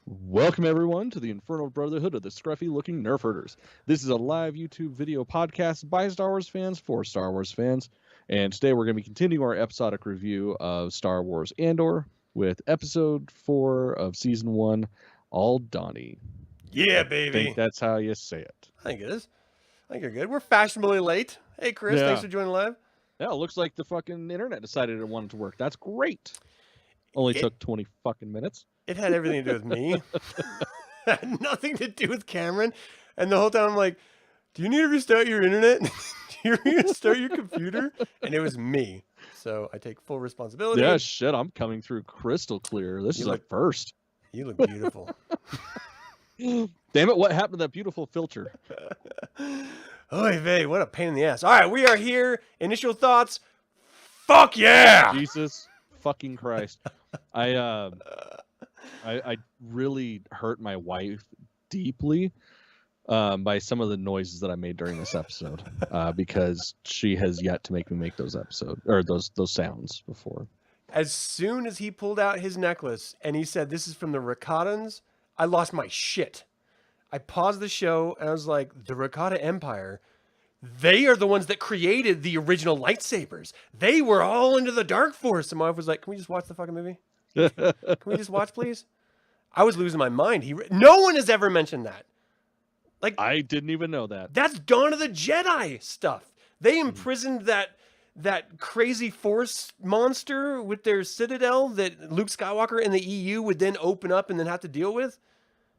Welcome everyone to the Infernal Brotherhood of the Scruffy Looking Nerf Herders. This is a live YouTube video podcast by Star Wars fans for Star Wars fans. And today we're going to be continuing our episodic review of Star Wars Andor with episode 4 of season 1, Aldhani. Yeah, I baby. think that's how you say it. I think it is. I think you're good. We're fashionably late. Hey, Chris, thanks for joining live. Yeah, it looks like the fucking internet decided it wanted to work. That's great. Only took 20 fucking minutes. It had everything to do with me. It had nothing to do with Cameron. And the whole time I'm like, do you need to restart your internet? Do you need to restart your computer? And it was me. So I take full responsibility. Yeah, shit, I'm coming through crystal clear. This is a first. You look beautiful. Damn it, what happened to that beautiful filter? Oy vey, what a pain in the ass. All right, we are here. Initial thoughts. Fuck yeah! Jesus fucking Christ. I really hurt my wife deeply by some of the noises that I made during this episode because she has yet to make me make those sounds before. As soon as he pulled out his necklace and he said, "This is from the Rakatans," I lost my shit. I paused the show and I was like, the Rakata Empire, they are the ones that created the original lightsabers. They were all into the Dark Force. And my wife was like, can we just watch the fucking movie? Can we just watch, please? I was losing my mind. No one has ever mentioned that. Like, I didn't even know that. That's Dawn of the Jedi stuff. They imprisoned that crazy Force monster with their citadel that Luke Skywalker and the EU would then open up and then have to deal with.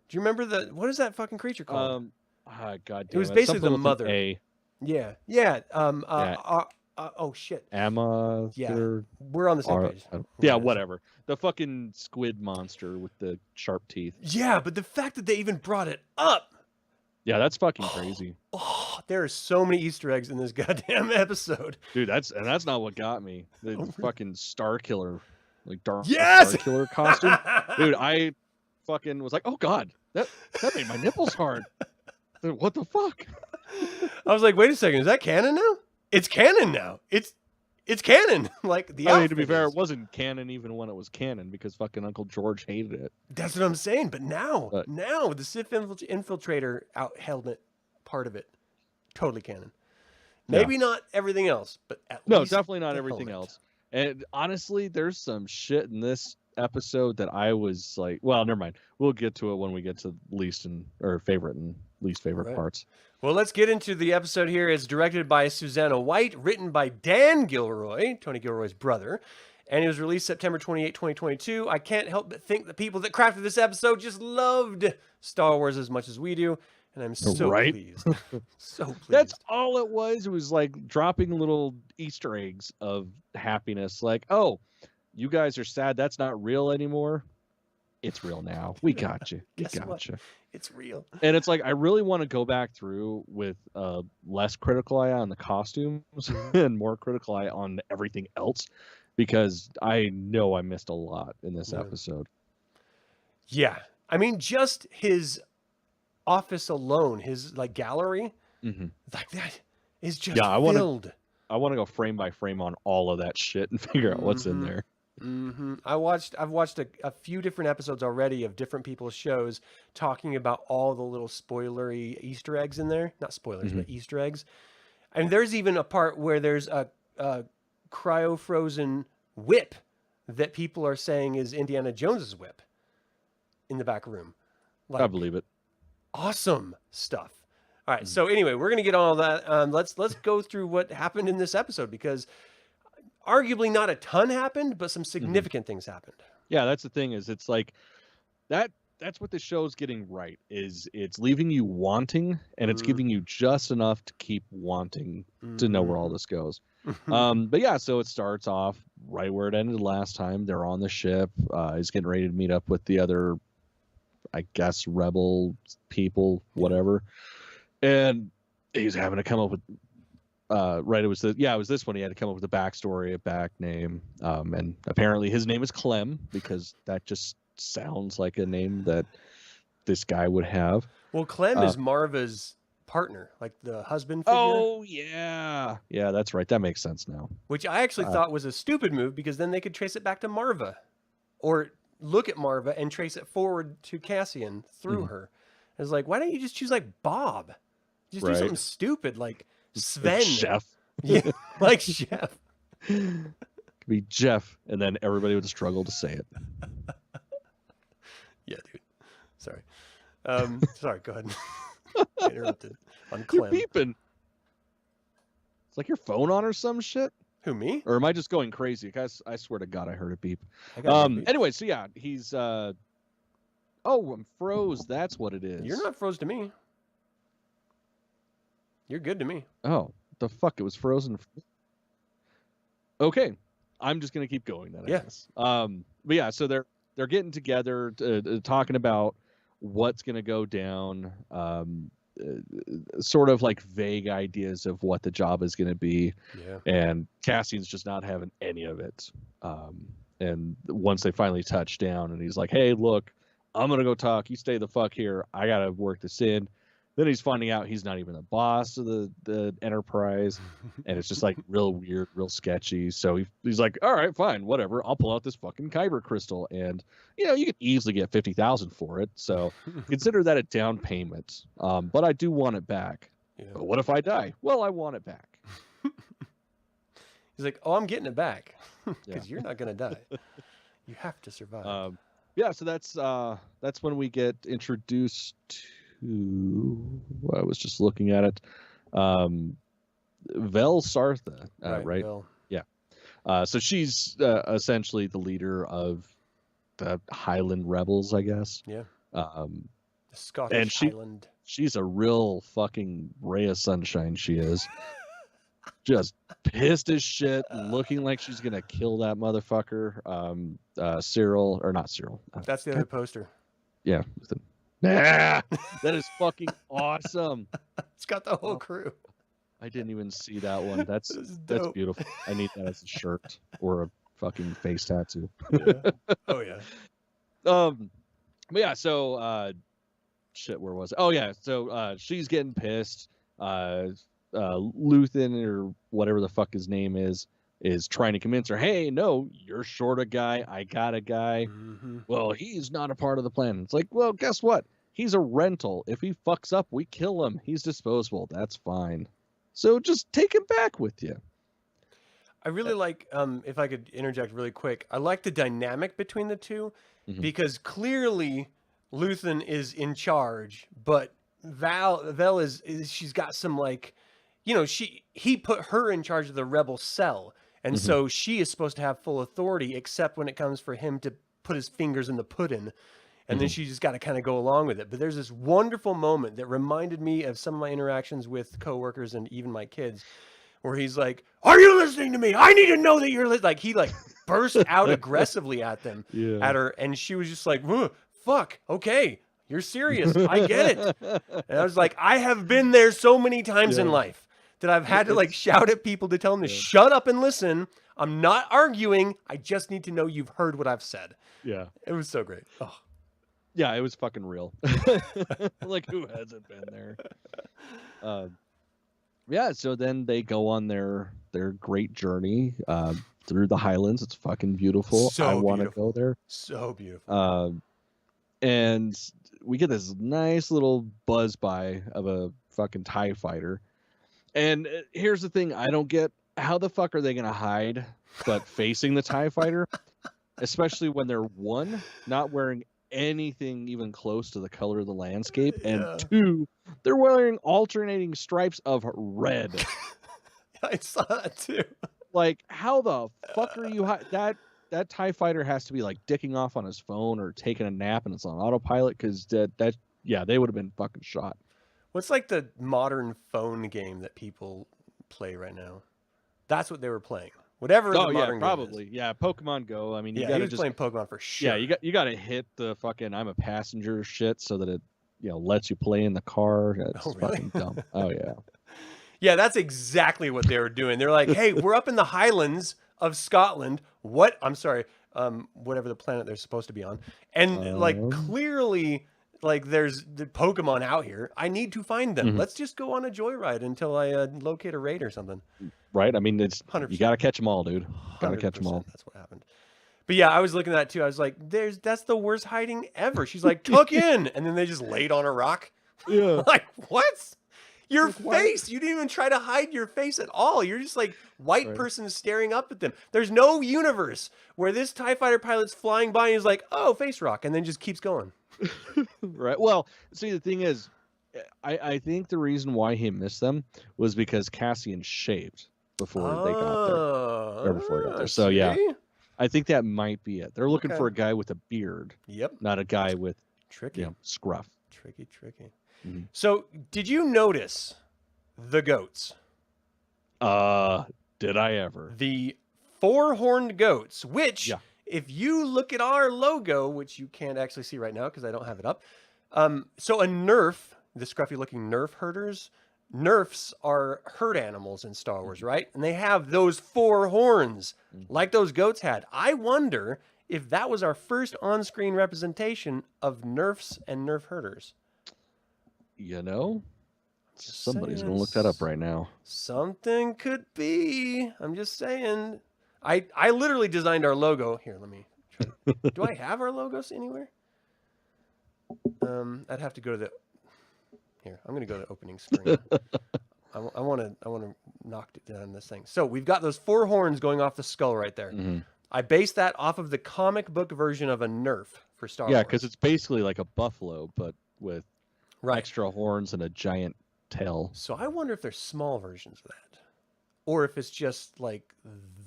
Do you remember what is that fucking creature called? God damn it was basically the mother. Yeah. Oh shit. Amma. Yeah. We're on the same page. Yeah, whatever. The fucking squid monster with the sharp teeth. Yeah, but the fact that they even brought it up. Yeah, that's fucking crazy. Oh, there are so many Easter eggs in this goddamn episode. Dude, that's not what got me. The fucking Star Killer, like Star Killer costume. Dude, I fucking was like, oh god, that made my nipples hard. What the fuck? I was like, wait a second, is that canon now? It's canon now. It's canon. Like the. I mean, to be fair, it wasn't canon even when it was canon because fucking Uncle George hated it. That's what I'm saying. But now the Sith infiltrator helmet part of it, totally canon. Maybe not everything else, but at least definitely not everything else. And honestly, there's some shit in this episode that I was like, well, never mind. We'll get to it when we get to favorite and least favorite parts. Well, let's get into the episode here. It's directed by Susanna White, written by Dan Gilroy, Tony Gilroy's brother, and it was released September 28, 2022. I can't help but think the people that crafted this episode just loved Star Wars as much as we do, and I'm so pleased. So pleased. That's all it was. It was like dropping little Easter eggs of happiness. Like, oh, you guys are sad. That's not real anymore. It's real now. We got you. We got you. It's real. And it's like, I really want to go back through with a less critical eye on the costumes and more critical eye on everything else, because I know I missed a lot in this episode. Yeah. I mean, just his office alone, his like gallery, like that is just filled. I want to go frame by frame on all of that shit and figure out what's in there. I've watched a few different episodes already of different people's shows talking about all the little spoilery Easter eggs in there. Not spoilers, but Easter eggs. And there's even a part where there's a cryo-frozen whip that people are saying is Indiana Jones's whip in the back room. Like, I believe it. Awesome stuff. All right. So anyway, we're going to get on all that. Let's go through what happened in this episode, because arguably not a ton happened, but some significant things happened. Yeah, that's the thing, is it's like that's what the show's getting right, is it's leaving you wanting, and it's giving you just enough to keep wanting to know where all this goes. But yeah, so it starts off right where it ended last time. They're on the ship. He's getting ready to meet up with the other, I guess, rebel people, whatever. And he's having to come up with it was this one. He had to come up with a backstory, a back name, and apparently his name is Clem, because that just sounds like a name that this guy would have. Well, Clem is Marva's partner, like the husband figure. Oh yeah, that's right. That makes sense now. Which I actually thought was a stupid move, because then they could trace it back to Marva, or look at Marva and trace it forward to Cassian through her. It's like, why don't you just choose like Bob? Just do something stupid like Sven. Chef. Yeah, like Chef. Could be Jeff, and then everybody would struggle to say it. Yeah, dude. Sorry. Sorry, go ahead. I interrupted on Clem. You're beeping. It's like your phone on or some shit. Who, me? Or am I just going crazy? Guys, I swear to God, I heard a beep. Anyway, so yeah, he's oh, I'm froze. That's what it is. You're not froze to me. You're good to me. Oh, the fuck! It was frozen. Okay, I'm just gonna keep going then. I guess. But yeah, so they're getting together, talking about what's gonna go down. Sort of like vague ideas of what the job is gonna be. Yeah. And Cassian's just not having any of it. And once they finally touch down, and he's like, "Hey, look, I'm gonna go talk. You stay the fuck here. I gotta work this in." Then he's finding out he's not even the boss of the Enterprise, and it's just like real weird, real sketchy. So he's like, "All right, fine, whatever. I'll pull out this fucking Kyber crystal, and you can easily get 50,000 for it. So consider that a down payment. But I do want it back. Yeah. But what if I die? Well, I want it back." He's like, "Oh, I'm getting it back because you're not gonna die. You have to survive." Yeah, so that's when we get introduced to. I was just looking at it. Vel Sartha, right? Vel. Yeah. So she's essentially the leader of the Highland rebels, I guess. Yeah. The Scottish and Highland. She's a real fucking ray of sunshine. She is. Just pissed as shit, looking like she's gonna kill that motherfucker. Syril, or not Syril. That's the other poster. Yeah. Nah, that is fucking awesome. It's got the whole crew. I didn't even see that one. That's beautiful. I need that as a shirt or a fucking face tattoo. Yeah. Oh yeah. But yeah, so shit, where was it? Oh yeah, so she's getting pissed. Luthen, or whatever the fuck his name is trying to convince her, "Hey, no, you're short a guy. I got a guy." Mm-hmm. Well, he's not a part of the plan. It's like, well, guess what? He's a rental. If he fucks up, we kill him. He's disposable. That's fine. So just take him back with you. I really like, if I could interject really quick, I like the dynamic between the two, because clearly Luthen is in charge, but Vel is she's got some like, he put her in charge of the rebel cell. And so she is supposed to have full authority, except when it comes for him to put his fingers in the pudding. And then she just got to kind of go along with it. But there's this wonderful moment that reminded me of some of my interactions with coworkers and even my kids, where he's like, "Are you listening to me? I need to know that you're listening." Like, he like burst out aggressively at them, at her. And she was just like, "Fuck, okay, you're serious. I get it." And I was like, I have been there so many times in life that I've had to like shout at people to tell them to shut up and listen. I'm not arguing. I just need to know you've heard what I've said. Yeah. It was so great. Oh. Yeah, it was fucking real. Like, who hasn't been there? Yeah, so then they go on their great journey through the Highlands. It's fucking beautiful. So I want to go there. So beautiful. And we get this nice little buzz by of a fucking TIE fighter. And here's the thing, I don't get, how the fuck are they going to hide but facing the TIE fighter? Especially when they're, one, not wearing anything even close to the color of the landscape, and two, they're wearing alternating stripes of red. I saw that too. Like, how the fuck are you that TIE fighter has to be like dicking off on his phone or taking a nap and it's on autopilot, because they would have been fucking shot. What's like the modern phone game that people play right now? That's what they were playing. Whatever. Oh yeah, probably. Yeah, Pokemon Go. I mean, you gotta just playing Pokemon for sure. Yeah, you got to hit the fucking "I'm a passenger" shit so that it lets you play in the car. That's fucking dumb. Oh yeah. Yeah, that's exactly what they were doing. They're like, "Hey, we're up in the Highlands of Scotland. What? I'm sorry. Whatever the planet they're supposed to be on, and like clearly." Like, there's the Pokemon out here. I need to find them. Let's just go on a joyride until I locate a raid or something. Right? I mean, it's 100%. You got to catch them all, dude. Got to catch them all. That's what happened. But yeah, I was looking at that too. I was like, that's the worst hiding ever. She's like, tuck in. And then they just laid on a rock. Yeah. Like, what? Your Like, what? face. You didn't even try to hide your face at all. You're just like white Right. person staring up at them. There's no universe where this TIE fighter pilot's flying by and he's like, oh, face rock. And then just keeps going. Right. Well, see, the thing is, I think the reason why he missed them was because Cassian shaved before they got there. Or before he got there. So, yeah. I think that might be it. They're looking for a guy with a beard. Yep. Not a guy with tricky scruff. Tricky. Mm-hmm. So, did you notice the goats? Did I ever? The 4-horned goats, which, if you look at our logo, which you can't actually see right now because I don't have it up. So a Nerf, the Scruffy Looking Nerf Herders, Nerfs are herd animals in Star Wars, right? And they have those 4 horns like those goats had. I wonder if that was our first on-screen representation of Nerfs and Nerf Herders. You know, somebody's going to look that up right now. Something could be. I'm just saying. I literally designed our logo. Here, let me try. Do I have our logos anywhere? I'd have to go to the... Here, I'm going to go to opening screen. I want to knock down this thing. So we've got those 4 horns going off the skull right there. Mm-hmm. I based that off of the comic book version of a Nerf for Star Wars. Yeah, because it's basically like a buffalo, but with extra horns and a giant tail. So I wonder if there's small versions of that. Or if it's just like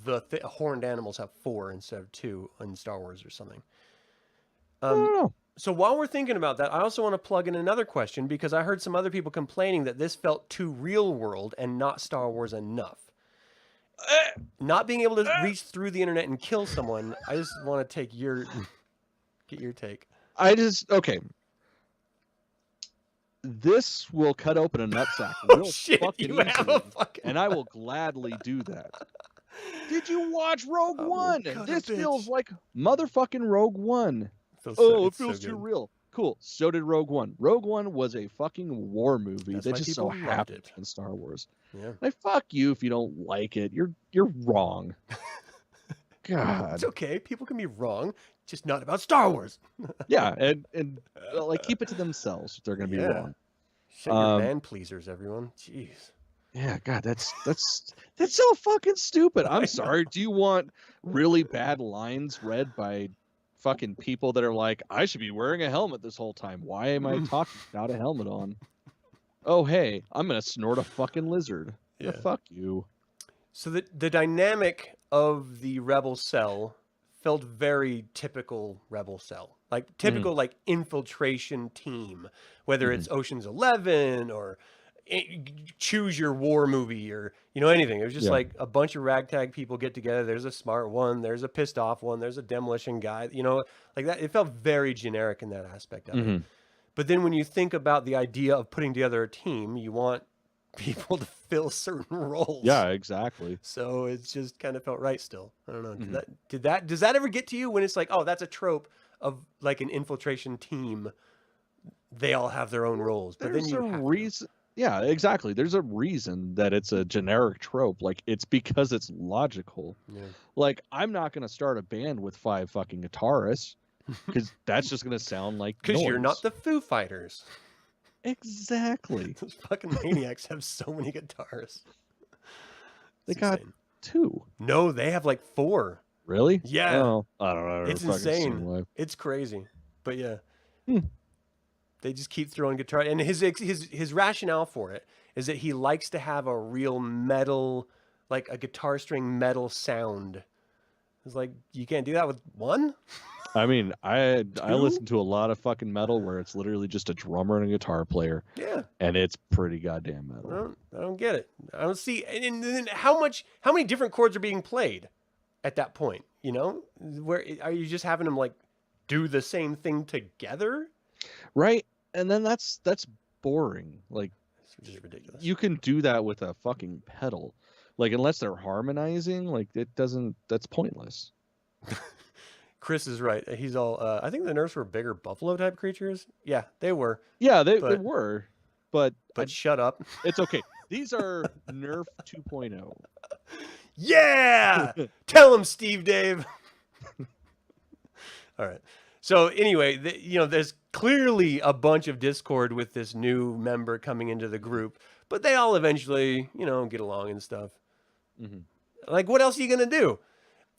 the horned animals have 4 instead of 2 in Star Wars or something. I don't know. So while we're thinking about that, I also want to plug in another question because I heard some other people complaining that this felt too real world and not Star Wars enough. Not being able to reach through the internet and kill someone, I just want to get your take. Okay. This will cut open a nutsack. Oh, shit, you have a fucking... And I will gladly do that. Did you watch Rogue One? This feels like motherfucking Rogue One. It feels too real. Cool. So did Rogue One. Rogue One was a fucking war movie that just so happened in Star Wars. Yeah. Like, fuck you if you don't like it. You're wrong. God. It's okay. People can be wrong, just not about Star Wars. Yeah, and like keep it to themselves if they're gonna be wrong. Shut your man pleasers, everyone. Jeez. Yeah, God, that's so fucking stupid. I'm sorry. Do you want really bad lines read by fucking people that are like, I should be wearing a helmet this whole time? Why am I talking without a helmet on? Oh, hey, I'm gonna snort a fucking lizard. Yeah, fuck you. So the dynamic of the Rebel cell felt very typical Rebel cell, like typical like infiltration team, whether it's Ocean's 11 or choose your war movie or anything. It was just like a bunch of ragtag people get together. There's a smart one, there's a pissed off one, there's a demolition guy, like that. It felt very generic in that aspect of it. But then when you think about the idea of putting together a team, you want people to fill certain roles. Yeah, exactly. So it just kind of felt right still. I don't know. Does that ever get to you when it's like, oh, that's a trope of like an infiltration team? They all have their own roles, but there's then a reason. Yeah, exactly. There's a reason that it's a generic trope. Like, it's because it's logical. Yeah. Like, I'm not going to start a band with 5 fucking guitarists because that's just going to sound like because you're not the Foo Fighters. Exactly. Those fucking maniacs have so many guitars. They got 2. No, they have like 4. Really? Yeah. Oh, I don't know. It's insane. It's crazy. But yeah. They just keep throwing guitar. And his rationale for it is that he likes to have a real metal, like a guitar string metal sound. It's like, you can't do that with 1? I mean, I listen to a lot of fucking metal where it's literally just a drummer and a guitar player. Yeah. And it's pretty goddamn metal. I don't get it. I don't see. And then how many different chords are being played at that point? Where are you just having them like do the same thing together? Right. And then that's boring. Like, it's just ridiculous. You can do that with a fucking pedal. Like, unless they're harmonizing, like that's pointless. Chris is right. He's all, I think the Nerfs were bigger buffalo type creatures. Yeah, they were. Yeah, they were. But shut up. It's okay. These are Nerf 2.0. Yeah! Tell him, Steve Dave. All right. So anyway, there's clearly a bunch of discord with this new member coming into the group, but they all eventually, get along and stuff. Mm-hmm. Like, what else are you gonna do?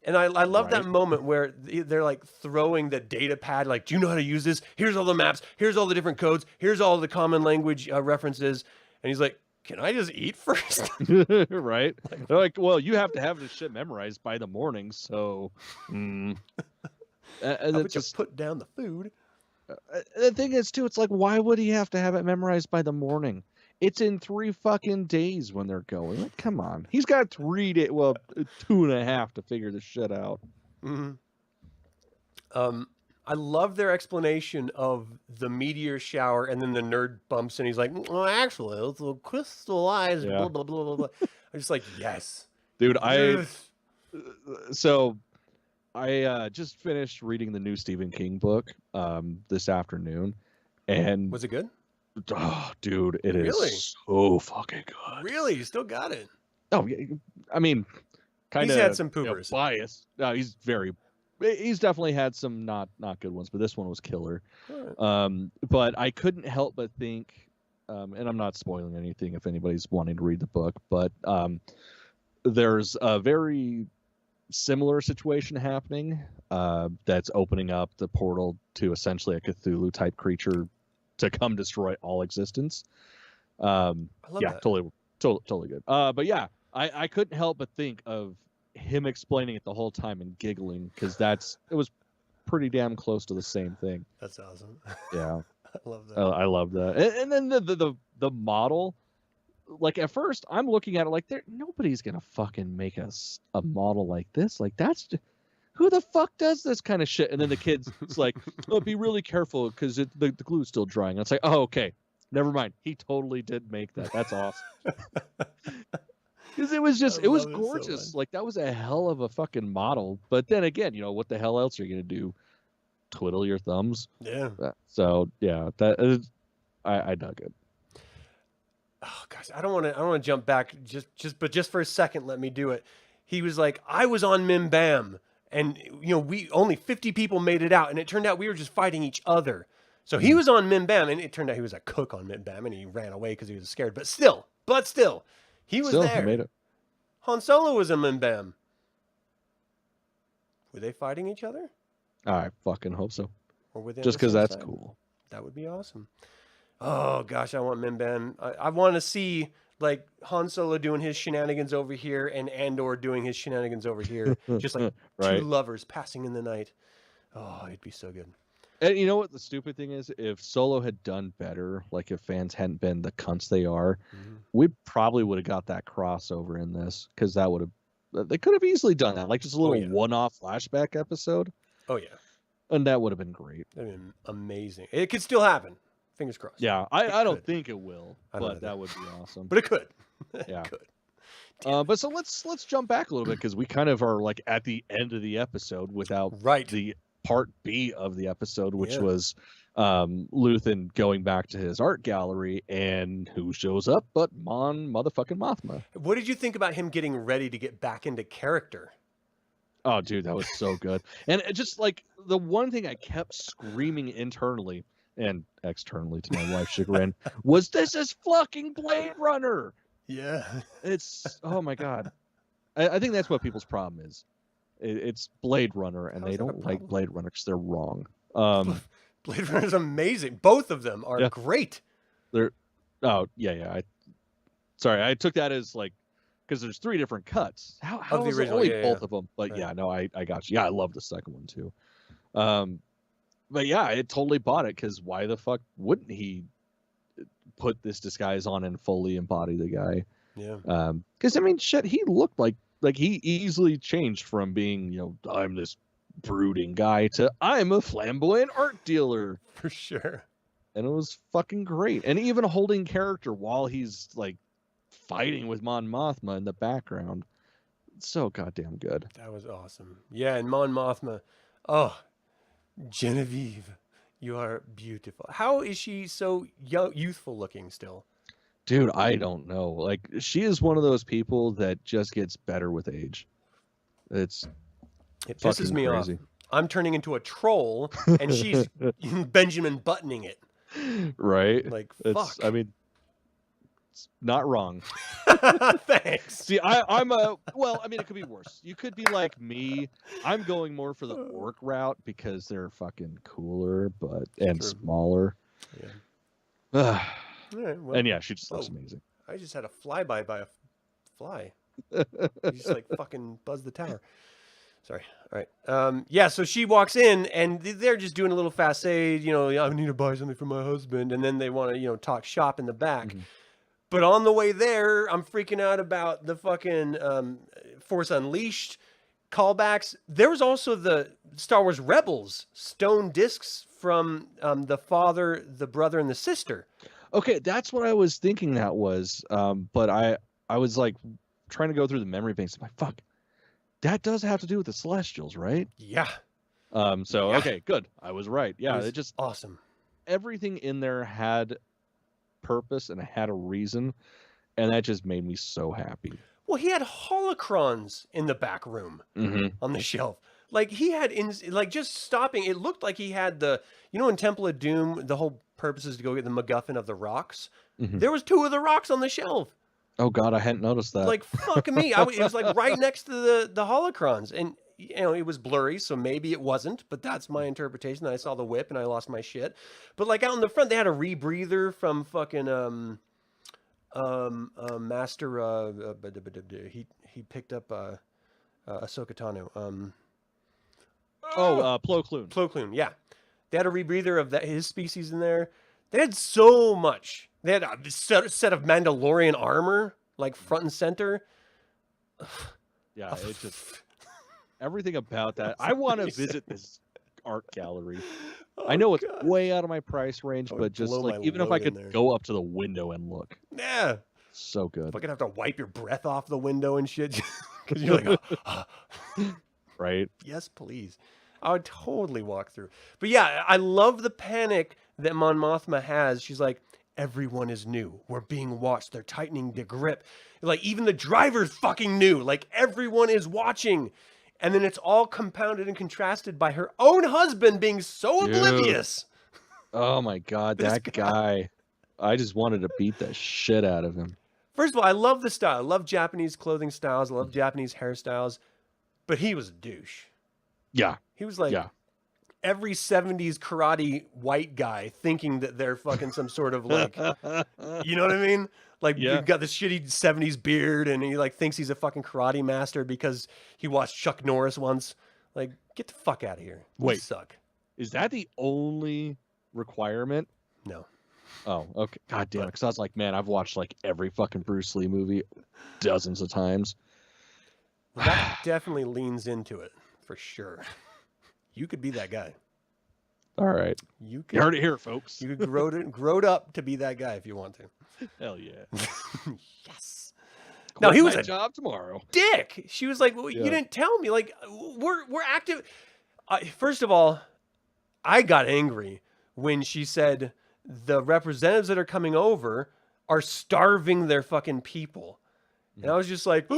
And I love that Right. moment where they're like throwing the data pad, like, do you know how to use this? Here's all the maps. Here's all the different codes. Here's all the common language references. And he's like, can I just eat first? Right. They're like, well, you have to have this shit memorized by the morning, so. And How about just you put down the food? the thing is, too, it's like, why would he have to have it memorized by the morning? It's in 3 fucking days when they're going. Like, come on. He's got 3 days, well, 2.5 to figure this shit out. Mm-hmm. I love their explanation of the meteor shower, and then the nerd bumps and he's like, well, actually, it's a crystallized, blah, blah, blah, blah, blah. I'm just like, yes. Dude, Yes. I just finished reading the new Stephen King book this afternoon. And Was it good? oh, dude, it Really? is so fucking good. Really? You still got it? Oh, yeah, I mean, kind of He's had some poopers. biased. No, he's definitely had some not good ones, but this one was killer. Right. But I couldn't help but think, and I'm not spoiling anything if anybody's wanting to read the book, but there's a very similar situation happening that's opening up the portal to essentially a Cthulhu type creature to come destroy all existence. I love that. Totally good. But yeah, I couldn't help but think of him explaining it the whole time and giggling, because it was pretty damn close to the same thing. That's awesome. Yeah. I love that. I love that. And then the model, like, at first I'm looking at it like, nobody's gonna fucking make us a model like this. Like, who the fuck does this kind of shit? And then the kid's it's like, oh, be really careful because the glue's still drying. It's like, oh, okay, never mind. He totally did make that. That's awesome. Because it was gorgeous. So like, that was a hell of a fucking model. But then again, what the hell else are you gonna do? Twiddle your thumbs? Yeah. So yeah, I dug it. Oh gosh, I don't want to jump back but just for a second, let me do it. He was like, I was on Mim Bam, and we only 50 people made it out, and it turned out we were just fighting each other. So he was on Mim Bam, and it turned out he was a cook on Mim Bam, and he ran away because he was scared. But still, he was there. He made it. Han Solo was in Mim Bam. Were they fighting each other? I fucking hope so. Or were they just because that's cool. That would be awesome. Oh gosh, I want Mim Bam. I want to see like Han Solo doing his shenanigans over here and Andor doing his shenanigans over here, just like right. two lovers passing in the night. Oh, it'd be so good. And you know what the stupid thing is? If Solo had done better, like if fans hadn't been the cunts they are, we probably would have got that crossover in this, because they could have easily done that, like just a little one-off flashback episode. Oh yeah, and that would have been great. I mean, amazing. It could still happen. Fingers crossed. Yeah, I don't think it will, but that would be awesome. But it could. Yeah. It could. But so let's jump back a little bit, because we kind of are like at the end of the episode without the part B of the episode, which was Luthen going back to his art gallery, and who shows up but Mon motherfucking Mothma. What did you think about him getting ready to get back into character? Oh, dude, that was so good. And it just like the one thing I kept screaming internally and externally to my wife's chagrin was, this is fucking Blade Runner. Yeah. It's, oh my God. I think that's what people's problem is. It's Blade Runner, and they don't like Blade Runner because they're wrong. Blade Runner is amazing. Both of them are great. Sorry, I took that as like, because there's 3 different cuts. How of the is original, only both of them? But I got you. Yeah, I love the second one too. But yeah, I totally bought it, because why the fuck wouldn't he put this disguise on and fully embody the guy? Yeah. Because I mean, shit, he looked like he easily changed from being, I'm this brooding guy to I'm a flamboyant art dealer. For sure. And it was fucking great. And even holding character while he's like fighting with Mon Mothma in the background. It's so goddamn good. That was awesome. Yeah, and Mon Mothma. Oh, Genevieve, you are beautiful. How is she so youthful looking still? Dude, I don't know. Like, she is one of those people that just gets better with age. It pisses me off. I'm turning into a troll, and she's Benjamin Buttoning it. Right. Like, It's, fuck. I mean, it's not wrong. Thanks. See, I'm a, well, I mean, it could be worse. You could be like me. I'm going more for the orc route because they're fucking cooler, and True. smaller. Yeah. All right, well, And yeah, she just looks amazing. I just had a flyby by a fly. You just like fucking buzzed the tower. Sorry. All right. Yeah, so she walks in and they're just doing a little facade, you know, I need to buy something for my husband. And then they want to, you know, talk shop in the back. Mhm. But on the way there, I'm freaking out about the fucking Force Unleashed callbacks. There was also the Star Wars Rebels stone discs from the father, the brother, and the sister. Okay, that's what I was thinking that was. But I was like trying to go through the memory banks. I'm like, fuck, that does have to do with the Celestials, right? Yeah. So Yeah. okay, good. I was right. Yeah, it just awesome. Everything in there had purpose and it had a reason, and that just made me so happy. Well, he had holocrons in the back room on the shelf. Like he had like just stopping. It looked like he had the, you know, in Temple of Doom, the whole purpose is to go get the MacGuffin of the rocks. There was 2 of the rocks on the shelf. Oh God, I hadn't noticed that. Like fuck me, it was like right next to the holocrons, and you know it was blurry, so maybe it wasn't. But that's my interpretation. I saw the whip and I lost my shit. But like out in the front, they had a rebreather from fucking Master. He picked up Ahsoka Tano. Plo Koon. Plo Koon, yeah. They had a rebreather of his species in there. They had so much. They had a set of Mandalorian armor, like front and center. Yeah, it just everything about that. I want to visit this art gallery. I know it's way out of my price range, but just like even if I could go up to the window and look. Yeah. So good. Fucking have to wipe your breath off the window and shit because you're like, right? Yes, please. I would totally walk through. But yeah, I love the panic that Mon Mothma has. She's like, everyone is new. We're being watched. They're tightening the grip. Like even the driver's fucking new. Like everyone is watching. And then it's all compounded and contrasted by her own husband being so oblivious. Oh my God, that guy. I just wanted to beat the shit out of him. First of all, I love the style. I love Japanese clothing styles. I love Japanese hairstyles. But he was a douche. Yeah. He was like every 70s karate white guy thinking that they're fucking some sort of like, you know what I mean? Like you've got this shitty 70s beard and he like thinks he's a fucking karate master because he watched Chuck Norris once. Like, get the fuck out of here. Wait, you suck. Is that the only requirement? No. Oh, okay. God damn it. Because I was like, man, I've watched like every fucking Bruce Lee movie dozens of times. Well, that definitely leans into it for sure. You could be that guy. All right. You heard it here, folks. You could grow up to be that guy if you want to. Hell yeah. Yes. No, he was a job tomorrow. Dick. She was like, well, you didn't tell me. Like, we're active. First of all, I got angry when she said the representatives that are coming over are starving their fucking people. And I was just like,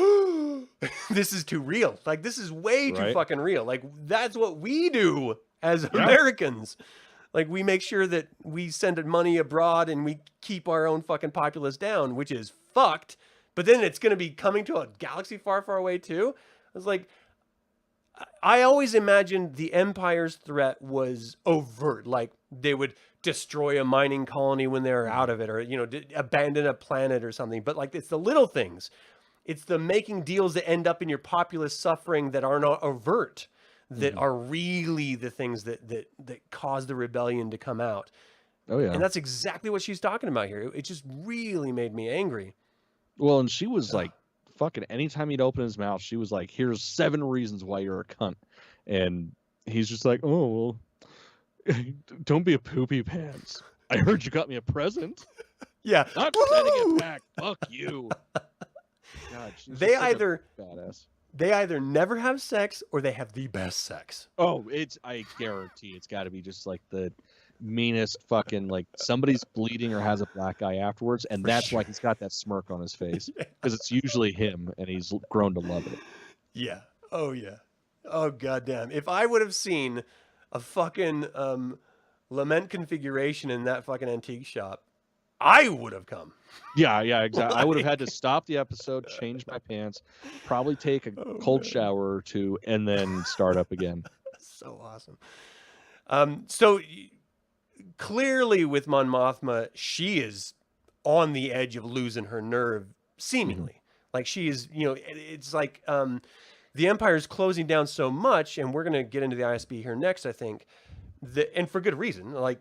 this is too real. Like, this is way too fucking real. Like, that's what we do as Americans. Like, we make sure that we send money abroad and we keep our own fucking populace down, which is fucked. But then it's going to be coming to a galaxy far, far away, too. I was like, I always imagined the Empire's threat was overt. Like, they would destroy a mining colony when they're out of it, or, you know, abandon a planet or something. But like, it's the little things. It's the making deals that end up in your populace suffering that are not overt, that are really the things that cause the rebellion to come out. Oh yeah. And that's exactly what she's talking about here. It just really made me angry. Well, and she was like, fucking anytime he'd open his mouth, she was like, here's 7 reasons why you're a cunt. And he's just like, oh, well, don't be a poopy pants. I heard you got me a present. Yeah. I'm sending it back. Fuck you. God, they either badass. They either never have sex or they have the best sex. Oh, I guarantee it's got to be just like the meanest fucking, like somebody's bleeding or has a black eye afterwards, and that's why he's got that smirk on his face, because it's usually him and he's grown to love it. Yeah. Oh yeah. Oh goddamn! If I would have seen a fucking lament configuration in that fucking antique shop, I would have come. Yeah, exactly. I would have had to Like- stop the episode, change my pants, probably take a cold man. shower or two, and then start up again. So awesome. So clearly with Mon Mothma, she is on the edge of losing her nerve, seemingly. Like she is, it's like the Empire is closing down so much, and we're going to get into the ISB here next, I think, and for good reason. Like,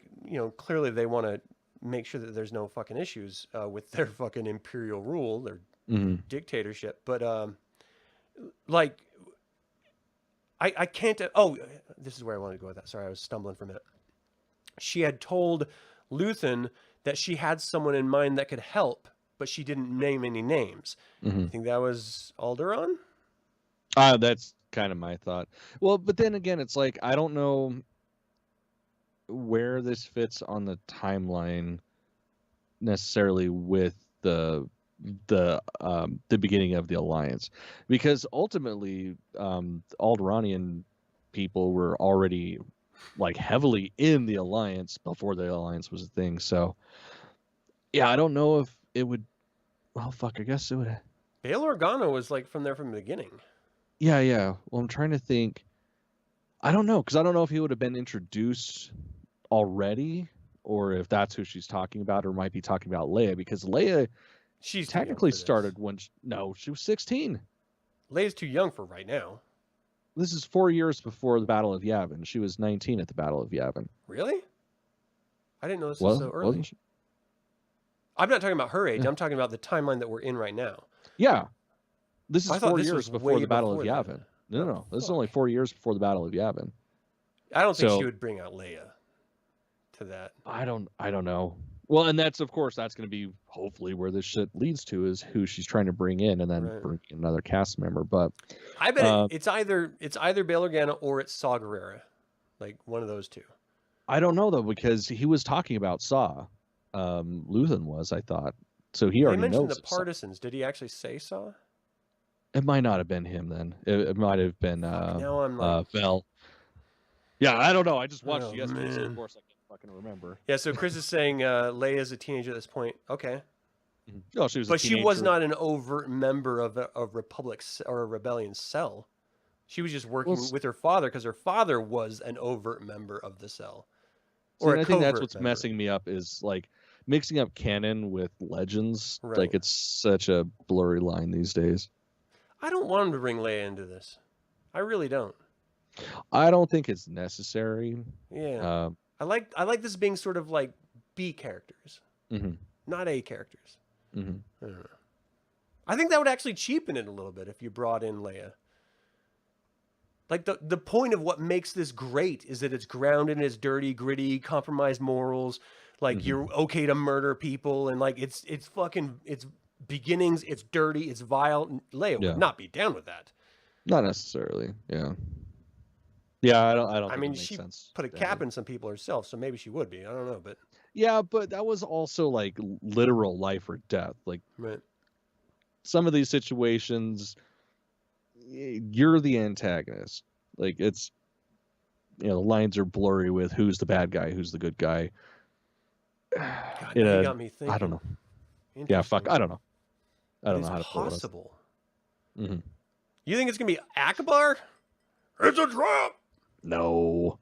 clearly they want to make sure that there's no fucking issues with their fucking imperial rule, their dictatorship. But like, I can't. Oh, this is where I wanted to go with that. Sorry, I was stumbling for a minute. She had told Luthen that she had someone in mind that could help, but she didn't name any names. I think that was Alderaan. That's kind of my thought. Well, but then again, it's like I don't know where this fits on the timeline necessarily with the beginning of the alliance, because ultimately Alderaanian people were already like heavily in the alliance before the alliance was a thing. So yeah, I don't know if it would. Well, fuck, I guess it would. Bail Organa was like from there from the beginning. Yeah. Well, I'm trying to think. I don't know, because I don't know if he would have been introduced already, or if that's who she's talking about, or might be talking about Leia, because Leia She's technically started when she was 16. Leia's too young for right now. This is 4 years before the Battle of Yavin. She was 19 at the Battle of Yavin. Really? I didn't know this was so early. Wasn't she? I'm not talking about her age. Yeah. I'm talking about the timeline that we're in right now. Yeah. This is I thought 4 this years was before way the Battle of before that. Yavin. No. Oh, This is fuck. only 4 years before the Battle of Yavin. I don't think So- she would bring out Leia to that. I don't know. Well, and that's, of course, that's going to be hopefully where this shit leads to, is who she's trying to bring in, and then Right. bring in another cast member. But I bet it's either Bail Organa or it's Saw Gerrera, like one of those two. I don't know though, because he was talking about Saw. Luthen was, I thought, so he They already mentioned knows the it's Saw. partisans. Did he actually say Saw? It might not have been him then. It might have been now I'm like, Bell. Yeah, I don't know. I just watched Oh, it yesterday, so man. of course I can't fucking remember. yeah. So Chris is saying Leia's a teenager at this point. Okay, No, she was. but a she was teenager. not an overt member of a Republic or a rebellion cell. She was just working with her father because her father was an overt member of the cell. See, and I think that's covert what's member. messing me up, is like mixing up canon with legends. Right. Like it's such a blurry line these days. I don't want him to bring Leia into this. I really don't. I don't think it's necessary. Yeah. I like this being sort of like B characters, not A characters. I don't know. I think that would actually cheapen it a little bit if you brought in Leia. Like the point of what makes this great is that it's grounded in its dirty, gritty, compromised morals. Like you're okay to murder people, and like it's beginnings, it's dirty, it's vile. Leia would not be down with that. Not necessarily. Yeah. Yeah, I don't. I think mean, it makes she sense. put a cap in some people herself, so maybe she would be. I don't know, but Yeah, but that was also like literal life or death. Like right. some of these situations, you're the antagonist. Like it's, the lines are blurry with who's the bad guy, who's the good guy. God, now you got me thinking. I don't know. Yeah, fuck. I don't know. I don't know how to pull it off. possible. Mhm. You think it's gonna be Akbar? It's a trap. No,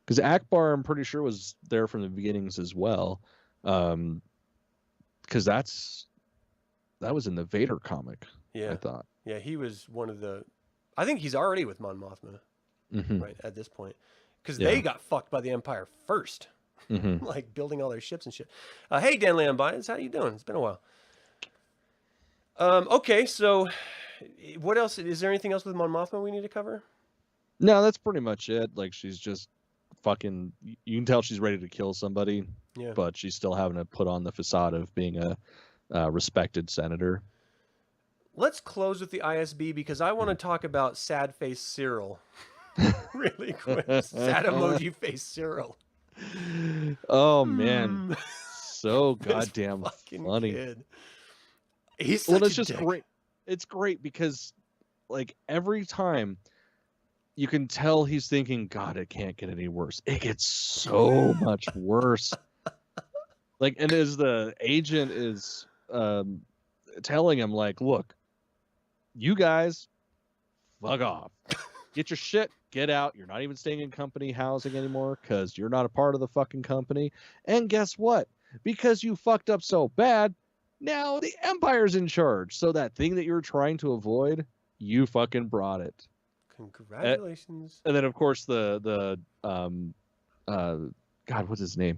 because Akbar, I'm pretty sure, was there from the beginnings as well. Because that was in the Vader comic. Yeah, I thought. Yeah, he was one of the. I think he's already with Mon Mothma, right at this point, because they got fucked by the Empire first, like building all their ships and shit. Hey, Dan Lambias, how you doing? It's been a while. Okay, so what else? Is there anything else with Mon Mothma we need to cover? No, that's pretty much it. Like she's just fucking. You can tell she's ready to kill somebody, but she's still having to put on the facade of being a respected senator. Let's close with the ISB because I want to talk about sad face Syril. Really quick. Sad emoji face Syril. Oh man. So goddamn funny. Kid. He's such it's a just dick. great. It's great because like every time you can tell he's thinking, God, it can't get any worse. It gets so much worse. Like, and as the agent is telling him, like, look, you guys, fuck off. Get your shit, get out. You're not even staying in company housing anymore because you're not a part of the fucking company. And guess what? Because you fucked up so bad, now the Empire's in charge. So that thing that you're trying to avoid, you fucking brought it. Congratulations. And then, of course, God, what's his name?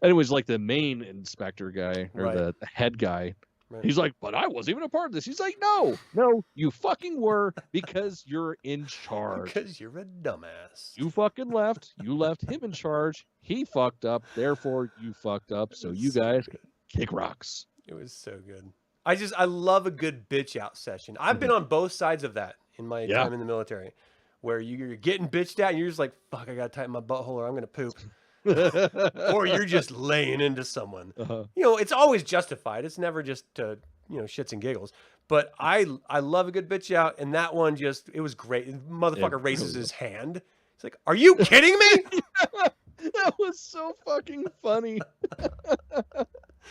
Anyways, like the main inspector guy or Right. the head guy. Right. He's like, but I wasn't even a part of this. He's like, no, you fucking were because you're in charge. Because you're a dumbass. You fucking left. You left him in charge. He fucked up. Therefore, you fucked up. So you guys kick rocks. It was so good. I love a good bitch out session. I've been on both sides of that in my time in the military, where you're getting bitched at and you're just like, fuck, I gotta tighten my butthole or I'm gonna poop. Or you're just laying into someone. You know, it's always justified. It's never just shits and giggles. But I love a good bitch out, and that one it was great. The motherfucker raises his hand. It's like, are you kidding me? That was so fucking funny.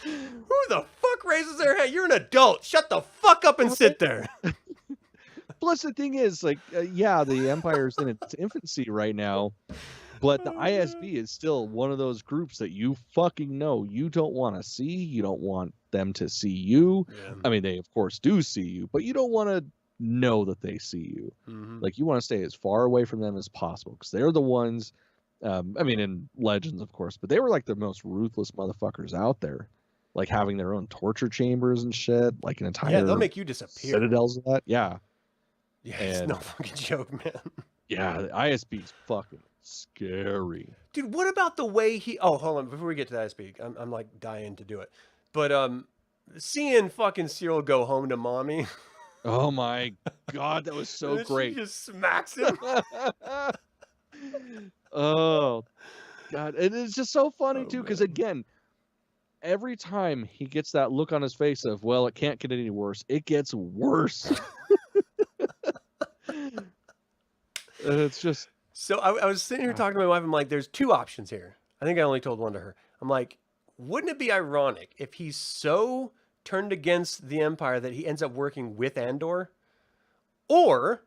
Who the fuck raises their hand? You're an adult. Shut the fuck up and sit there. Plus, the thing is, like, the Empire's in its infancy right now. But the ISB is still one of those groups that you fucking know you don't want to see. You don't want them to see you. Yeah. I mean, they, of course, do see you, but you don't want to know that they see you. Mm-hmm. Like, you want to stay as far away from them as possible because they're the ones, in Legends, of course, but they were like the most ruthless motherfuckers out there. Like, having their own torture chambers and shit. Like, an entire... Yeah, they'll make you disappear. Citadels of that. Yeah. Yeah, it's no fucking joke, man. Yeah, the ISB's fucking... scary, dude. What about the way he? Oh, hold on. Before we get to that, I'm like dying to do it. But seeing fucking Syril go home to mommy. Oh my god, that was so great. She just smacks him. Oh god, and it's just so funny too because again, every time he gets that look on his face of, well, it can't get any worse. It gets worse. And it's just. So I was sitting here talking to my wife. I'm like, there's two options here. I think I only told one to her. I'm like, wouldn't it be ironic if he's so turned against the Empire that he ends up working with Andor? Or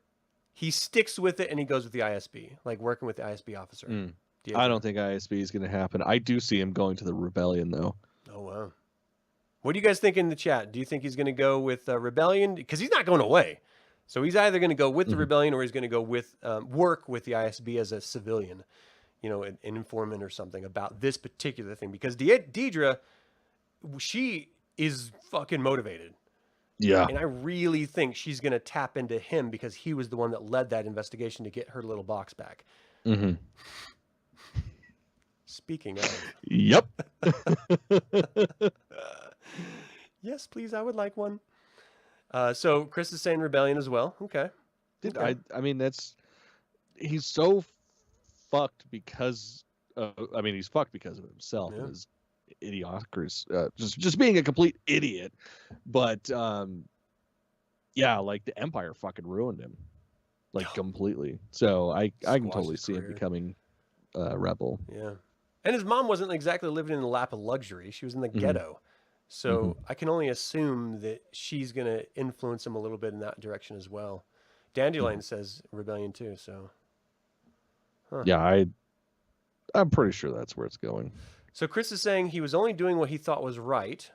he sticks with it and he goes with the ISB, like working with the ISB officer. I don't think ISB is going to happen. I do see him going to the Rebellion, though. Oh, wow. What do you guys think in the chat? Do you think he's going to go with Rebellion? Because he's not going away. So he's either going to go with the Rebellion or he's going to go with work with the ISB as a civilian, an informant or something about this particular thing. Because Deidre, she is fucking motivated. Yeah. And I really think she's going to tap into him because he was the one that led that investigation to get her little box back. Mm-hmm. Speaking of. Yep. Yes, please. I would like one. So Chris is saying Rebellion as well. Okay. Dude, okay. I mean, he's so fucked because he's fucked because of himself and his idiocracy, just being a complete idiot. But like the Empire fucking ruined him, like completely. So I can totally see him becoming a rebel. Yeah. And his mom wasn't exactly living in the lap of luxury. She was in the ghetto. So I can only assume that she's going to influence him a little bit in that direction as well. Dandelion says Rebellion too, so. Huh. Yeah, I'm pretty sure that's where it's going. So Chris is saying he was only doing what he thought was right,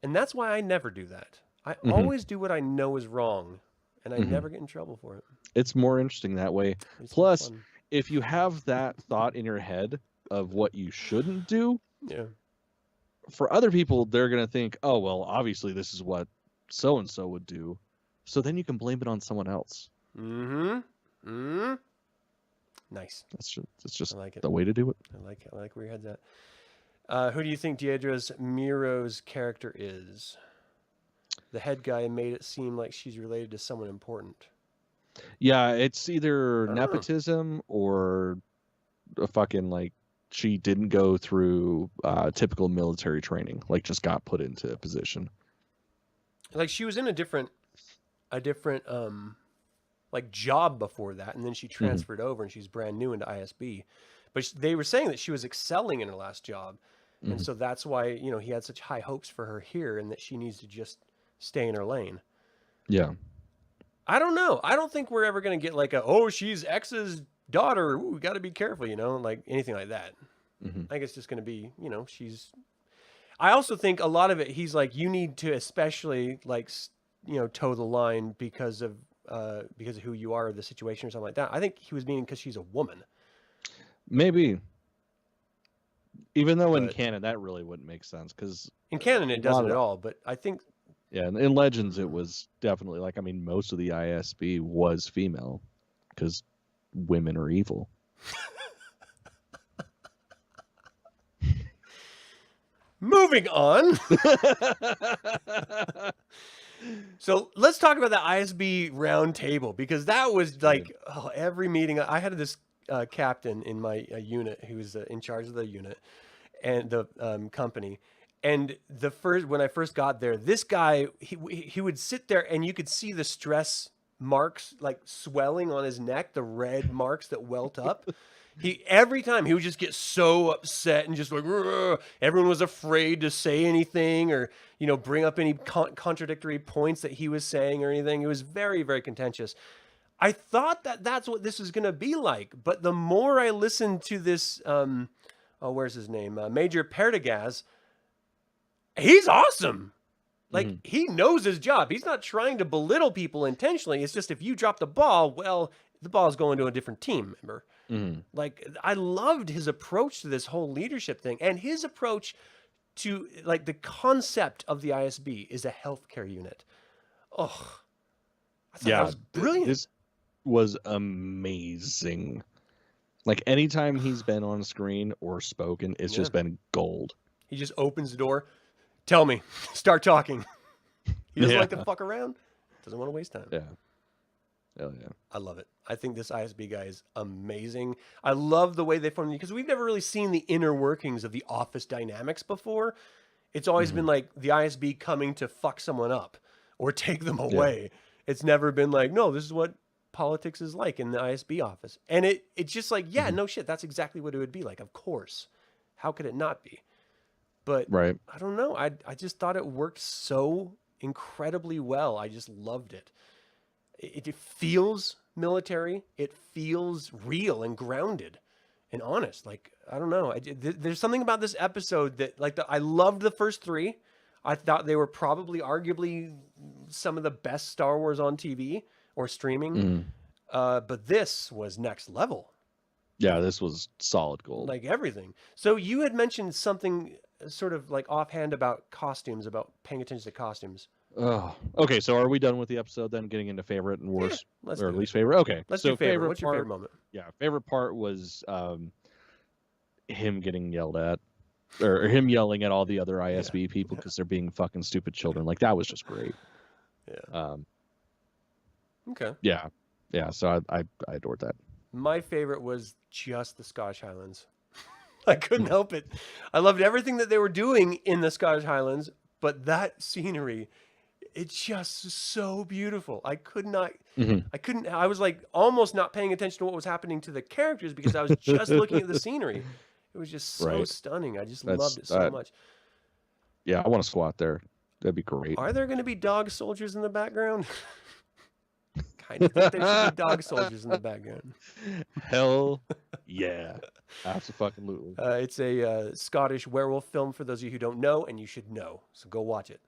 and that's why I never do that. I always do what I know is wrong, and I never get in trouble for it. It's more interesting that way. Plus, if you have that thought in your head of what you shouldn't do, for other people, they're going to think, oh, well, obviously this is what so-and-so would do. So then you can blame it on someone else. Nice. That's just I like it. The way to do it. I like where your head's at. Who do you think Deidre's Miro's character is? The head guy made it seem like she's related to someone important. Yeah, it's either nepotism or a fucking, like, she didn't go through typical military training, like just got put into a position. Like she was in a different like job before that, and then she transferred over and she's brand new into ISB. But they were saying that she was excelling in her last job, and so that's why, you know, he had such high hopes for her here, and that she needs to just stay in her lane. Yeah. I don't know. I don't think we're ever going to get like oh, she's X's daughter. Ooh, we got to be careful, you know, like anything like that. I think it's just going to be, you know, I also think a lot of it, he's like, you need to especially like, you know, toe the line because of who you are, or the situation or something like that. I think he was meaning because she's a woman. Maybe. Even though in canon that really wouldn't make sense, because in canon it doesn't at all. But I think, yeah, in Legends it was definitely like, I mean, most of the ISB was female because women are evil. Moving on. So let's talk about the ISB round table, because that was like every meeting. I had this captain in my unit who was in charge of the unit and the company. And when I first got there, this guy, he would sit there and you could see the stress marks like swelling on his neck, the red marks that welt up. Every time he would just get so upset and just like, "Rrr." Everyone was afraid to say anything or, you know, bring up any contradictory points that he was saying or anything. It was very, very contentious. I thought that that's what this was going to be like, but the more I listened to this, where's his name? Major Perdagaz, he's awesome. Like, he knows his job. He's not trying to belittle people intentionally. It's just if you drop the ball, well, the ball's going to a different team member. Like, I loved his approach to this whole leadership thing, and his approach to like the concept of the ISB is a healthcare unit. Oh, I thought that was brilliant. This was amazing. Like, anytime he's been on screen or spoken, it's just been gold. He just opens the door. Tell me, start talking. He doesn't like to fuck around. Doesn't want to waste time. Yeah. Hell yeah. I love it. I think this ISB guy is amazing. I love the way they formed, because we've never really seen the inner workings of the office dynamics before. It's always been like the ISB coming to fuck someone up or take them away. Yeah. It's never been like, no, this is what politics is like in the ISB office. And it's just like, yeah, no shit. That's exactly what it would be like. Of course. How could it not be? But I don't know. I just thought it worked so incredibly well. I just loved it. It feels military. It feels real and grounded and honest. Like, I don't know. There's something about this episode that, like, I loved the first three. I thought they were probably arguably some of the best Star Wars on TV or streaming. But this was next level. Yeah, this was solid gold. Like everything. So you had mentioned something sort of like offhand about costumes, about paying attention to costumes. Oh, okay. So are we done with the episode then? Getting into favorite and worst, or least favorite? Okay. Let's do favorite. What's your favorite moment? Yeah, favorite part was him getting yelled at, or him yelling at all the other ISB people because they're being fucking stupid children. Like, that was just great. Yeah. Okay. Yeah. Yeah. So I adored that. My favorite was just the Scottish Highlands. I couldn't help it. I loved everything that they were doing in the Scottish Highlands, but that scenery, it's just so beautiful. I was like almost not paying attention to what was happening to the characters because I was just looking at the scenery. It was just so stunning. I just loved it so much. Yeah, I want to squat there. That'd be great. Are there going to be dog soldiers in the background? Kind of think there should be dog soldiers in the background. Hell yeah. Absolutely. It's a Scottish werewolf film for those of you who don't know, and you should know. So go watch it.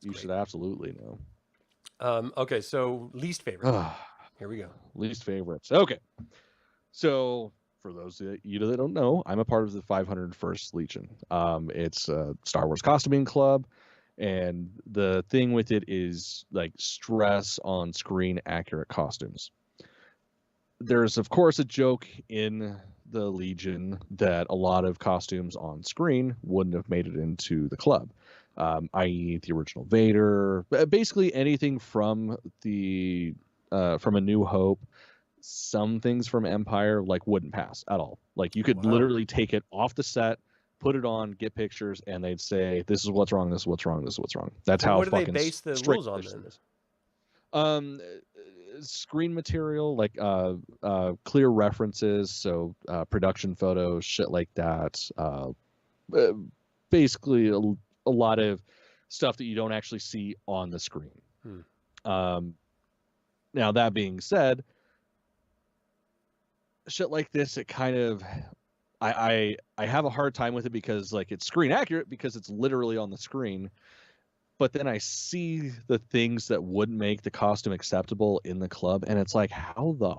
You should absolutely know. Okay, so least favorite. Here we go. Least favorites. Okay. So for those of you that don't know, I'm a part of the 501st Legion. It's a Star Wars costuming club. And the thing with it is like stress on screen accurate costumes. There's, of course, a joke in the Legion that a lot of costumes on screen wouldn't have made it into the club, i.e. the original Vader, basically anything from A New Hope. Some things from Empire like wouldn't pass at all. Like, you could literally take it off the set, put it on, get pictures, and they'd say, this is what's wrong, this is what's wrong, this is what's wrong. That's how what do they base the rules on then? screen material, like clear references, so production photos, shit like that. Basically, a lot of stuff that you don't actually see on the screen. Now, that being said, shit like this, it kind of, I have a hard time with it because like it's screen accurate because it's literally on the screen. But then I see the things that would make the costume acceptable in the club, and it's like, how the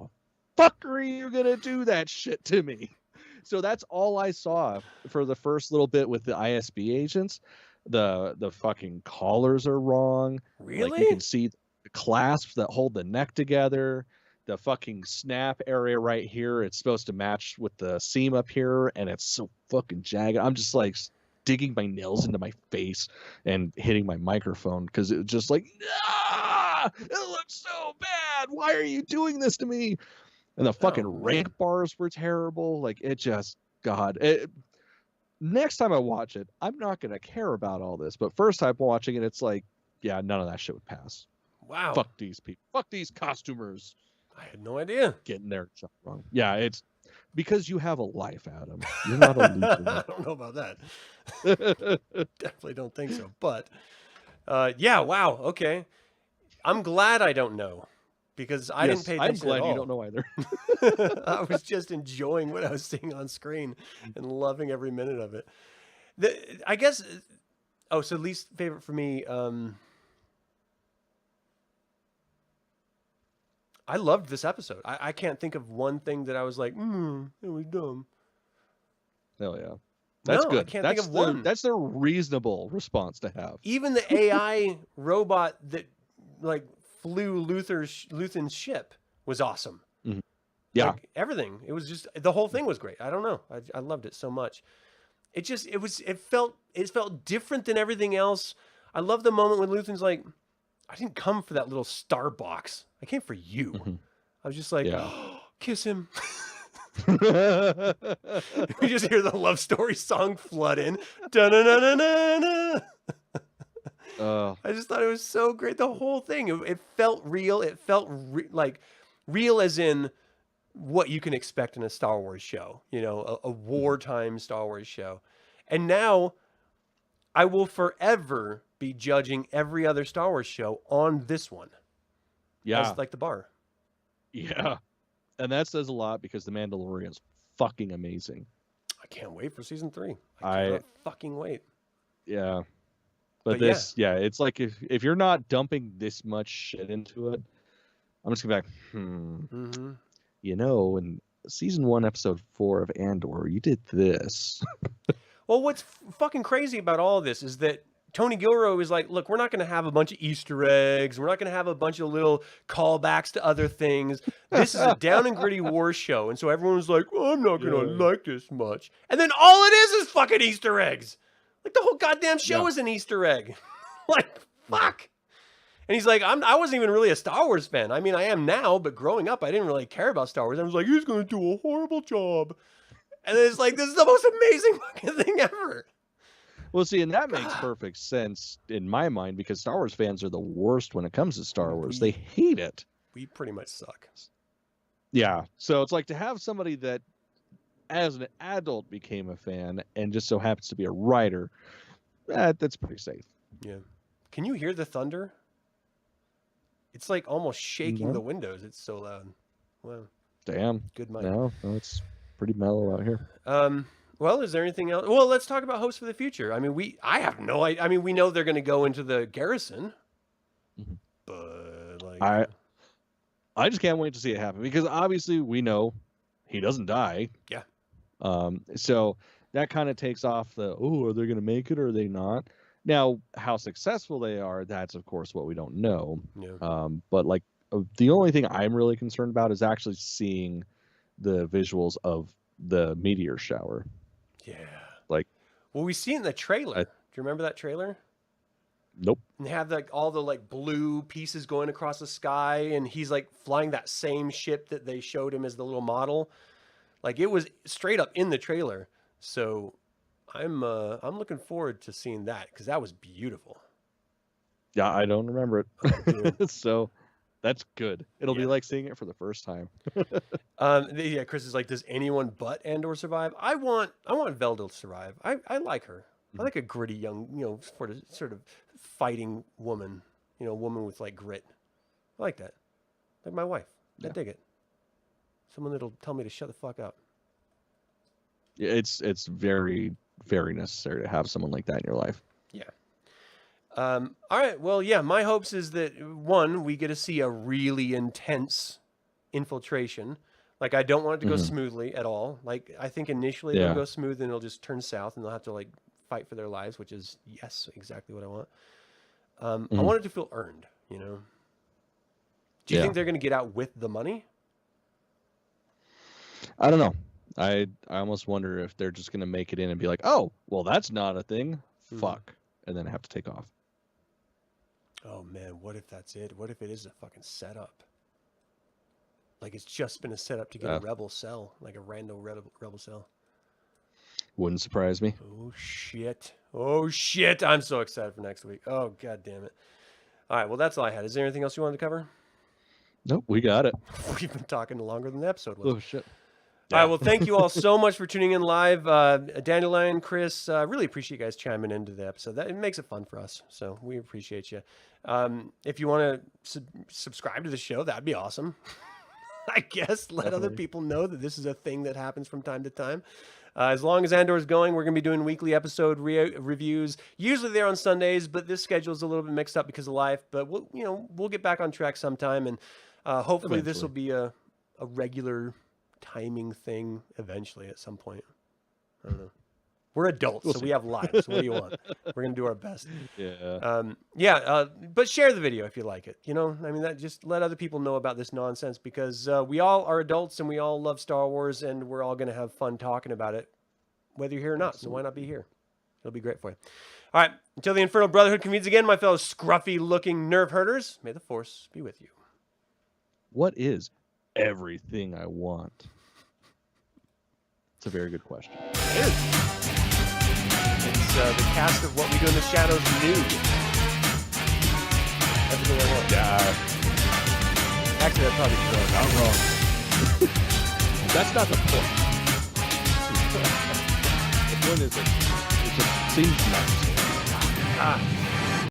fuck are you gonna do that shit to me? So that's all I saw for the first little bit with the ISB agents. The fucking collars are wrong. Really? Like you can see the clasps that hold the neck together. The fucking snap area right here, it's supposed to match with the seam up here, and it's so fucking jagged. I'm just like digging my nails into my face and hitting my microphone because it was just like, it looks so bad. Why are you doing this to me? And the fucking rank bars were terrible. Like, it just, God. Next time I watch it, I'm not going to care about all this. But first time watching it, it's like, yeah, none of that shit would pass. Wow. Fuck these people. Fuck these costumers. I had no idea. Getting their job wrong. Yeah, it's because you have a life, Adam. You're not a loser. I don't know about that. Definitely don't think so. But yeah, wow. Okay. I'm glad I don't know because I didn't pay attention. I'm glad at all. you don't know either. I was just enjoying what I was seeing on screen and loving every minute of it. I guess. Oh, so least favorite for me. I loved this episode. I can't think of one thing that I was like, it was dumb. Hell yeah. That's good. I can't think of one. That's a reasonable response to have. Even the AI robot that like flew Luthen's ship was awesome. Mm-hmm. Yeah. Like, everything. It was just, the whole thing was great. I don't know. I loved it so much. It felt different than everything else. I love the moment when Luthen's like, I didn't come for that little star box. I came for you. Mm-hmm. I was just like, kiss him. We just hear the love story song flood in. Da-na-na-na-na-na. I just thought it was so great. The whole thing. It felt real. It felt like real as in what you can expect in a Star Wars show. You know, a wartime Star Wars show. And now I will forever be judging every other Star Wars show on this one. Yeah. That's like the bar. Yeah. And that says a lot because The Mandalorian's fucking amazing. I can't wait for season 3. I can't fucking wait. Yeah. But this, it's like if you're not dumping this much shit into it, I'm just going to be like, you know, in season 1, episode 4 of Andor, you did this. Well, what's fucking crazy about all of this is that Tony Gilroy is like, look, we're not going to have a bunch of Easter eggs. We're not going to have a bunch of little callbacks to other things. This is a down and gritty war show. And so everyone's like, oh, I'm not going to like this much. And then all it is fucking Easter eggs. Like the whole goddamn show is an Easter egg. Like, fuck. And he's like, I wasn't even really a Star Wars fan. I mean, I am now, but growing up, I didn't really care about Star Wars. I was like, he's going to do a horrible job. And then it's like, this is the most amazing fucking thing ever. Well, see, and that makes perfect sense in my mind because Star Wars fans are the worst when it comes to Star Wars. They hate it. We pretty much suck. Yeah. So it's like to have somebody that, as an adult, became a fan and just so happens to be a writer, that's pretty safe. Yeah. Can you hear the thunder? It's like almost shaking the windows. It's so loud. Wow. Damn. Good mic. No, it's pretty mellow out here. Well, is there anything else? Well, let's talk about hosts for the future. I mean, I have no idea. I mean, we know they're going to go into the garrison, but like, I just can't wait to see it happen because obviously we know he doesn't die. Yeah. So that kind of takes off the, are they going to make it or are they not? Now, how successful they are, that's of course what we don't know. Yeah. But like the only thing I'm really concerned about is actually seeing the visuals of the meteor shower. Yeah. Like, well, we see it in the trailer. Do you remember that trailer? Nope. And they have like all the like blue pieces going across the sky, and he's like flying that same ship that they showed him as the little model. Like it was straight up in the trailer. So I'm looking forward to seeing that because that was beautiful. Yeah, I don't remember it. So That's good. It'll be like seeing it for the first time. Yeah, Chris is like, does anyone but Andor survive? I want Vel to survive. I like her. I like a gritty young, sort of fighting woman. A woman with like grit. I like that. Like my wife. I dig it. Someone that'll tell me to shut the fuck up. Yeah, it's very, very necessary to have someone like that in your life. Yeah. All right. Well, yeah, my hopes is that, one, we get to see a really intense infiltration. Like, I don't want it to go smoothly at all. Like, I think initially it'll go smooth and it'll just turn south and they'll have to, like, fight for their lives, which is, yes, exactly what I want. I want it to feel earned, Do you think they're going to get out with the money? I don't know. I almost wonder if they're just going to make it in and be like, oh, well, that's not a thing. Fuck. And then have to take off. Oh, man, what if that's it? What if it is a fucking setup? Like, it's just been a setup to get a rebel cell, like a random rebel cell. Wouldn't surprise me. Oh, shit. Oh, shit. I'm so excited for next week. Oh, God damn it. All right, well, that's all I had. Is there anything else you wanted to cover? Nope, we got it. We've been talking longer than the episode was. Oh, shit. All right, well, thank you all so much for tuning in live. Dandelion, Chris, really appreciate you guys chiming into the episode. It makes it fun for us, so we appreciate you. If you want to subscribe to the show, that'd be awesome. I guess let other people know that this is a thing that happens from time to time. As long as Andor is going, we're going to be doing weekly episode reviews. Usually they're on Sundays, but this schedule is a little bit mixed up because of life. But we'll get back on track sometime, and hopefully this will be a regular timing thing eventually at some point. I don't know. We're adults, so we have lives. What do you want? We're gonna do our best. Yeah. But share the video if you like it. That just let other people know about this nonsense, because we all are adults and we all love Star Wars, and we're all gonna have fun talking about it, whether you're here or not. So why not be here? It'll be great for you. All right. Until the Infernal Brotherhood convenes again, my fellow scruffy-looking Nerf Herders, may the Force be with you. What is everything I want? It's a very good question. It is. It's the cast of What We Do in the Shadows nude. Everything I want. Actually, that's probably true. Not wrong. That's not the point. The point is that it just seems necessary.